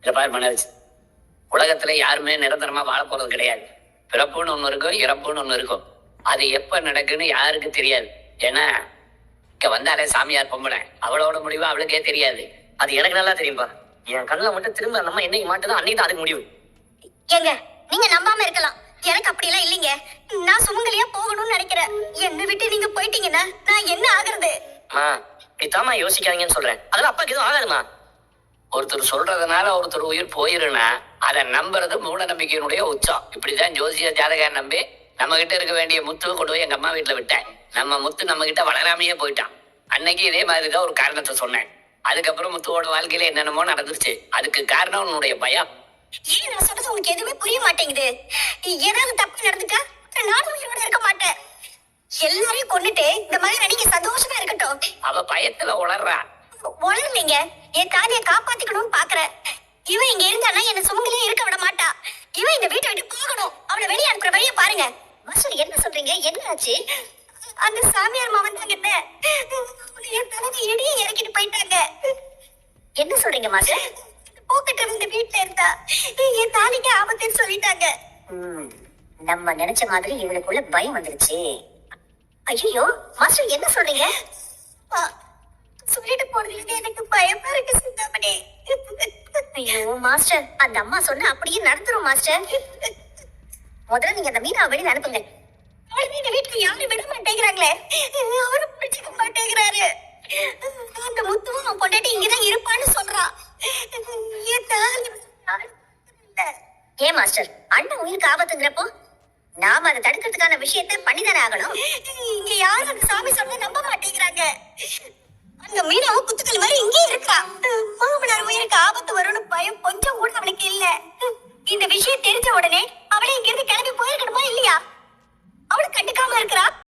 இதை பாரு மனோஜ், உலகத்துல யாருமே நிரந்தரமா வாழ போறது கிடையாது. பிறப்புன்னு ஒண்ணு இருக்கும், இறப்புன்னு ஒண்ணு இருக்கும். அது எப்ப நடக்குன்னு யாருக்கு தெரியாது. ஏன்னா இங்க வந்தாலே சாமியார் பொம்பளை, அவளோட முடிவு அவளுக்கே தெரியாது. அது எனக்கு நல்லா தெரியும்பா. என் கண்ணில் மட்டும் திரும்ப நம்ம என்னைக்கு மாட்டுதோ அன்னைக்கு தான் அதுக்கு முடிவு. ஏங்க நீங்க நம்பாம இருக்கலாம், எனக்கு அப்படி எல்லாம் இல்லைங்க. நான் சுமங்கலியா போகணும்னு நினைக்கிறேன். என்னை விட்டு நீங்க போயிட்டீங்கன்னா நான் என்ன ஆகுறது? இப்படித்தாமா யோசிக்காதீங்கன்னு சொல்றேன். அதெல்லாம் அப்பாக்கு எதுவும் ஆகாதுமா. ஒருத்தர் சொல்றதுனால ஒருத்தர் உயிர் போயிருன்னா அதை நம்புறது மூட நம்பிக்கையினுடைய உச்சம். இப்படிதான் ஜோசிய ஜாதகம் நம்பி நம்ம கிட்ட இருக்க வேண்டிய முத்துவை கொண்டு போய் எங்க அம்மா வீட்டுல விட்டேன். நம்ம முத்து நம்ம கிட்ட வளராமையே போயிட்டான். அன்னைக்கு இதே மாதிரிதான் ஒரு காரணத்தை சொன்னேன். அதுக்கப்புறம் முத்துவோட வாழ்க்கையில என்னென்னமோ நடந்துருச்சு. அதுக்கு காரணம் உன்னுடைய பயம். ஏன் நான் சொல்றது உங்களுக்கு எதுவுமே புரிய மாட்டேங்குது? ஏதாவது தப்பு நடந்துட்டா நானும் உயிரோட இருக்க மாட்டேன். எல்லாரையும் கொண்டுட்டு இந்த மாதிரி நீங்க சந்தோஷமா இருக்கட்டும். அவ பயத்துல உளர்றா. உளரலைங்க, என் தாலியை காப்பாத்திக்கணும்னு பாக்குறேன். இவன் இங்க இருந்தானா என்ன சுமங்கலியே இருக்க விட மாட்டா. இவன் இந்த வீட்டை விட்டு போகணும். அவனை வெளியே அனுப்புற வழியை பாருங்க. மாஸ்டர் என்ன சொல்றீங்க? என்ன ஆச்சு? அந்த சாமியார் மாவன் தாங்க என் தலைமை இடையே இறக்கிட்டு போயிட்டாங்க. என்ன சொல்றீங்க மாஸ்டர்? போக்கிட்டு இருந்த வீட்டுல இருந்தா என் தாலிக்கு ஆபத்துன்னு சொல்லிட்டாங்க. நம்ம நினைச்ச மாதிரி இவளுக்குள்ள பயம் வந்துருச்சு. ஐயோ மாஸ்டர் என்ன சொல்றீங்க? சொல்லிட்டு போறதுல எனக்கு பயமா இருக்கு சிந்தாமணி. ஐயோ மாஸ்டர், அந்த அம்மா சொன்ன அப்படியே நடந்துரும் மாஸ்டர். முதல்ல நீங்க அந்த மீனாவை வெளியில அனுப்புங்க. இந்த வீட்டுல யாரும் விட மாட்டேங்கிறாங்களே, அவரும் பிடிச்சிக்க மாட்டேங்கிறாரு. அந்த முத்துவும் பொண்டாட்டி இங்கதான் இருப்பான்னு சொல்றான். ஏன் மாஸ்டர், அண்ணன் உயிருக்கு ஆபத்துங்கிறப்போ நாம அதை தடுக்கிறதுக்கான விஷயத்தை பண்ணிதானே ஆகணும். இங்க யாரும் அந்த சாமி சொன்ன நம்ப மாட்டேங்கிறாங்க. அந்த மீனாவும் குத்துக்கள் மாதிரி இங்கே இருக்கா. மாமனார் உயிருக்கு ஆபத்து வரும்னு பயம் கொஞ்சம் கூட அவளுக்கு இல்ல. இந்த விஷயம் தெரிஞ்ச உடனே அவளை இங்க இருந்து கிளம்பி போயிருக்கணுமா இல்லையா? அவளை கண்டுக்காம இருக்கிறா.